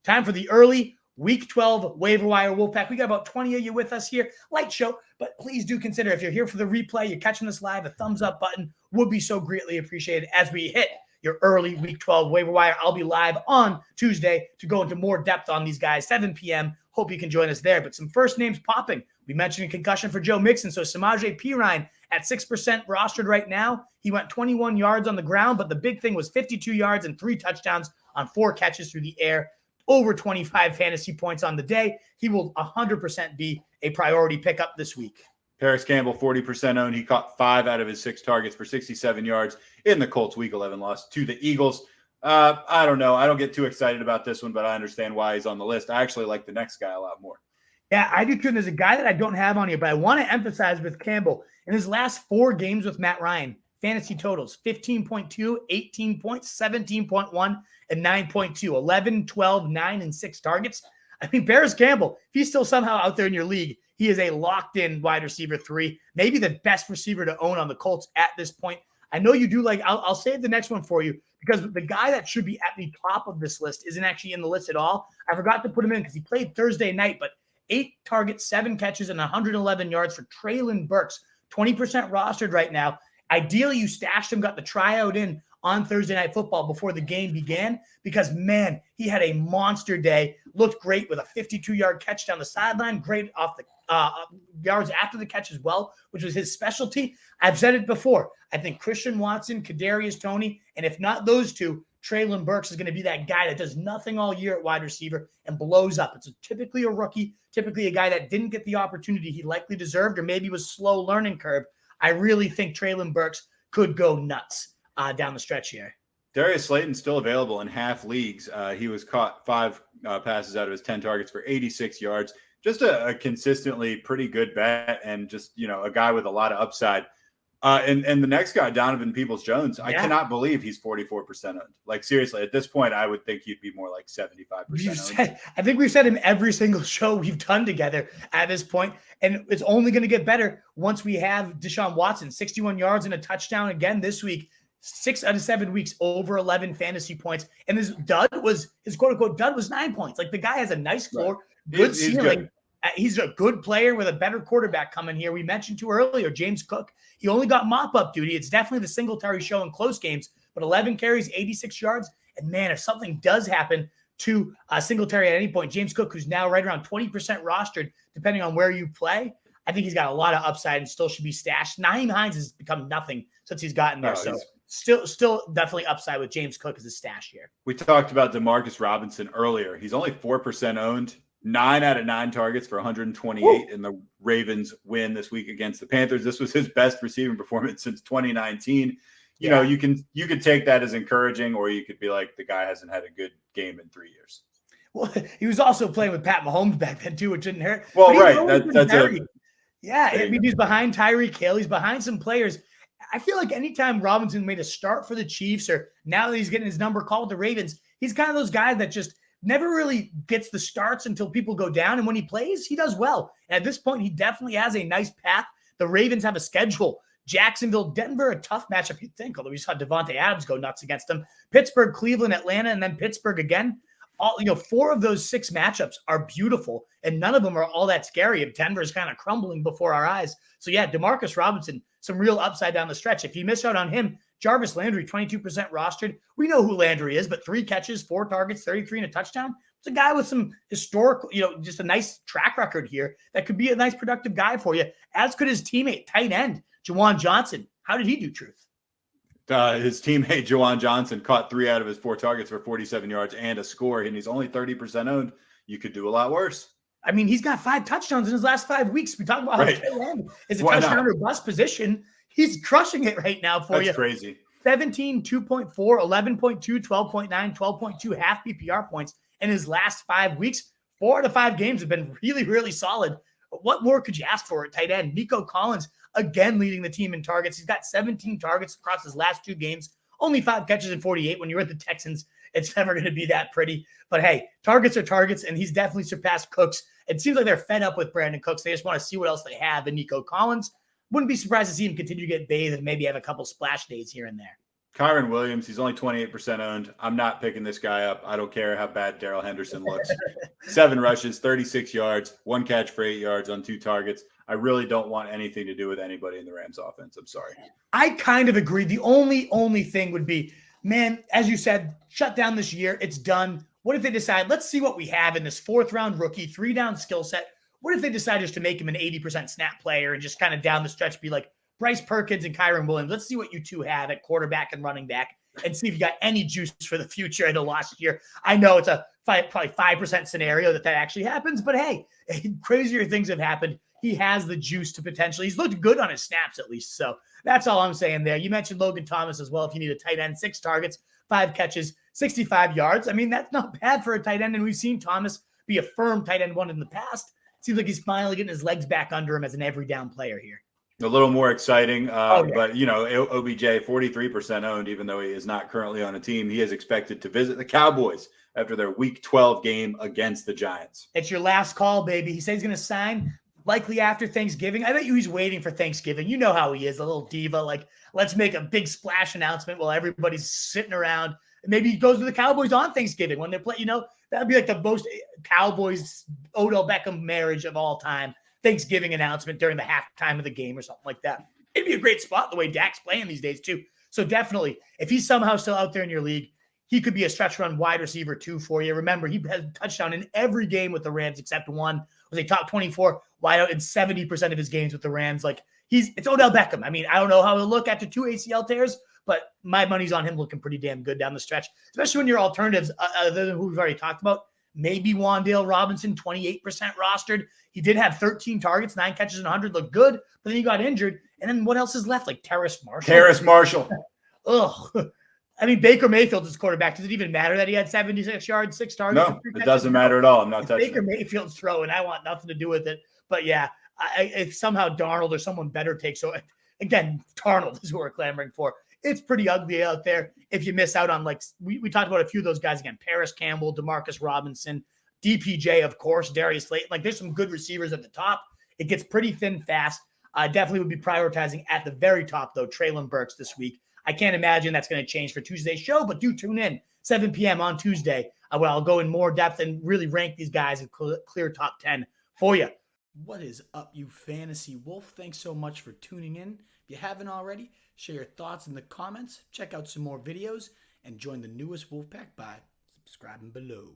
Time for the early Week 12 waiver wire Wolfpack. We got about 20 of you with us here. Light show, but please do consider, if you're here for the replay, you're catching this live, a thumbs up button would be so greatly appreciated as we hit your early Week 12 waiver wire. I'll be live on Tuesday to go into more depth on these guys, 7 p.m. Hope you can join us there. But some first names popping. We mentioned a concussion for Joe Mixon, so Samaje Perine at 6% rostered right now. He went 21 yards on the ground, but the big thing was 52 yards and 3 touchdowns on 4 catches through the air. Over 25 fantasy points on the day. He will 100% be a priority pickup this week. Parris Campbell, 40% owned. He caught 5 out of his 6 targets for 67 yards in the Colts Week 11 loss to the Eagles. I don't know. I don't get too excited about this one, but I understand why he's on the list. I actually like the next guy a lot more. Yeah, I do too. And there's a guy that I don't have on here, but I want to emphasize with Campbell. In his last 4 games with Matt Ryan, fantasy totals, 15.2, 18 points, 17.1, and 9.2, 11, 12, 9, and 6 targets. I mean, Parris Campbell, if he's still somehow out there in your league, he is a locked-in wide receiver 3, maybe the best receiver to own on the Colts at this point. I know you do like, I'll save the next one for you because the guy that should be at the top of this list isn't actually in the list at all. I forgot to put him in because he played Thursday night, but 8 targets, 7 catches, and 111 yards for Treylon Burks, 20% rostered right now. Ideally, you stashed him, got the tryout in on Thursday Night Football before the game began because, man, he had a monster day, looked great with a 52-yard catch down the sideline, great off the yards after the catch as well, which was his specialty. I've said it before. I think Christian Watson, Kadarius Toney, and if not those two, Treylon Burks is going to be that guy that does nothing all year at wide receiver and blows up. It's typically a rookie, typically a guy that didn't get the opportunity he likely deserved or maybe was slow learning curve. I really think Treylon Burks could go nuts down the stretch here. Darius Slayton still available in half leagues. He was caught 5 passes out of his 10 targets for 86 yards. Just a consistently pretty good bet and just, a guy with a lot of upside. And the next guy, Donovan Peoples-Jones, I cannot believe he's 44% owned. Like, seriously, at this point, I would think he'd be more like 75% owned. I think we've said him every single show we've done together at this point, and it's only going to get better once we have Deshaun Watson, 61 yards and a touchdown again this week. 6 out of 7 weeks, over 11 fantasy points. And his quote-unquote dud was 9 points. Like, the guy has a nice floor, good ceiling. Good. He's a good player with a better quarterback coming here. We mentioned too earlier, James Cook. He only got mop-up duty. It's definitely the Singletary show in close games, but 11 carries, 86 yards. And, man, if something does happen to Singletary at any point, James Cook, who's now right around 20% rostered, depending on where you play, I think he's got a lot of upside and still should be stashed. Nyheim Hines has become nothing since he's gotten there. Still definitely upside with James Cook as a stash here. We talked about Demarcus Robinson earlier. He's only 4% owned, 9 out of 9 targets for 128 in the Ravens win this week against the Panthers. This was his best receiving performance since 2019. You know, you can take that as encouraging, or you could be like, the guy hasn't had a good game in 3 years. Well, he was also playing with Pat Mahomes back then too, which didn't hurt. Well, right. I mean, he's behind Tyreek Hill. He's behind some players. I feel like anytime Robinson made a start for the Chiefs, or now that he's getting his number called the Ravens, he's kind of those guys that just never really gets the starts until people go down. And when he plays, he does well. And at this point, he definitely has a nice path. The Ravens have a schedule. Jacksonville, Denver, a tough matchup, you'd think, although we saw Devontae Adams go nuts against them. Pittsburgh, Cleveland, Atlanta, and then Pittsburgh again. 4 of those 6 matchups are beautiful, and none of them are all that scary if Denver's kind of crumbling before our eyes. So, yeah, Demarcus Robinson, some real upside down the stretch. If you miss out on him, Jarvis Landry, 22% rostered. We know who Landry is, but 3 catches, 4 targets, 33 and a touchdown. It's a guy with some historical, just a nice track record here that could be a nice productive guy for you, as could his teammate, tight end, Juwan Johnson. How did he do, Truth? His teammate, Juwan Johnson, caught 3 out of his 4 targets for 47 yards and a score, and he's only 30% owned. You could do a lot worse. I mean, he's got 5 touchdowns in his last 5 weeks. We talk about how tight end is a touchdown or bust position. He's crushing it right now for you. That's crazy. 17, 2.4, 11.2, 12.9, 12.2 half PPR points in his last 5 weeks. 4 out of 5 games have been really, really solid. What more could you ask for at tight end? Nico Collins, again, leading the team in targets. He's got 17 targets across his last 2 games. Only 5 catches in 48. When you're at the Texans, it's never going to be that pretty. But, hey, targets are targets, and he's definitely surpassed Cooks. It seems like they're fed up with Brandon Cooks. They just want to see what else they have in Nico Collins. Wouldn't be surprised to see him continue to get bathed and maybe have a couple splash days here and there. Kyron Williams, he's only 28% owned. I'm not picking this guy up. I don't care how bad Darrell Henderson looks. 7 rushes, 36 yards, 1 catch for 8 yards on 2 targets. I really don't want anything to do with anybody in the Rams offense. I'm sorry. I kind of agree. The only thing would be, man, as you said, shut down this year. It's done. What if they decide, let's see what we have in this 4th-round rookie, 3-down skill set. What if they decide just to make him an 80% snap player and just kind of down the stretch be like, Bryce Perkins and Kyron Williams, let's see what you two have at quarterback and running back and see if you got any juice for the future. I know last year, I know it's a probably 5% scenario that actually happens, but hey, crazier things have happened. He has the juice to potentially, he's looked good on his snaps at least. So that's all I'm saying there. You mentioned Logan Thomas as well. If you need a tight end, 6 targets, 5 catches, 65 yards. I mean, that's not bad for a tight end. And we've seen Thomas be a firm tight end one in the past. Seems like he's finally getting his legs back under him as an every down player here. A little more exciting, but, you know, OBJ, 43% owned, even though he is not currently on a team. He is expected to visit the Cowboys after their Week 12 game against the Giants. It's your last call, baby. He says he's going to sign likely after Thanksgiving. I bet you he's waiting for Thanksgiving. You know how he is, a little diva. Like, let's make a big splash announcement while everybody's sitting around. Maybe he goes to the Cowboys on Thanksgiving when they play. You know, that would be like the most Cowboys Odell Beckham marriage of all time. Thanksgiving announcement during the halftime of the game or something like that. It'd be a great spot the way Dak's playing these days too. So definitely, if he's somehow still out there in your league, he could be a stretch run wide receiver 2 for you. Remember, he has a touchdown in every game with the Rams except one. Was a top 24 wideout in 70% of his games with the Rams. Like it's Odell Beckham. I mean, I don't know how he'll look after 2 ACL tears, but my money's on him looking pretty damn good down the stretch, especially when your alternatives, other than who we've already talked about, maybe Wan'Dale Robinson, 28% rostered. He did have 13 targets, 9 catches, and 100. Looked good, but then he got injured. And then what else is left? Like Parris Marshall. Ugh. I mean, Baker Mayfield is quarterback. Does it even matter that he had 76 yards, 6 targets? No, it doesn't matter at all. I'm not touching Baker Mayfield's throwing. I want nothing to do with it. But yeah, if somehow Darnold or someone better takes over, again, Darnold is who we're clamoring for. It's pretty ugly out there if you miss out on, like, we talked about a few of those guys again. Parris Campbell, Demarcus Robinson, DPJ, of course, Darius Slayton. Like, there's some good receivers at the top. It gets pretty thin fast. I definitely would be prioritizing at the very top, though, Treylon Burks this week. I can't imagine that's going to change for Tuesday's show, but do tune in 7 p.m. on Tuesday where I'll go in more depth and really rank these guys and clear top 10 for you. What is up, you fantasy wolf? Thanks so much for tuning in. If you haven't already, share your thoughts in the comments, check out some more videos, and join the newest Wolfpack by subscribing below.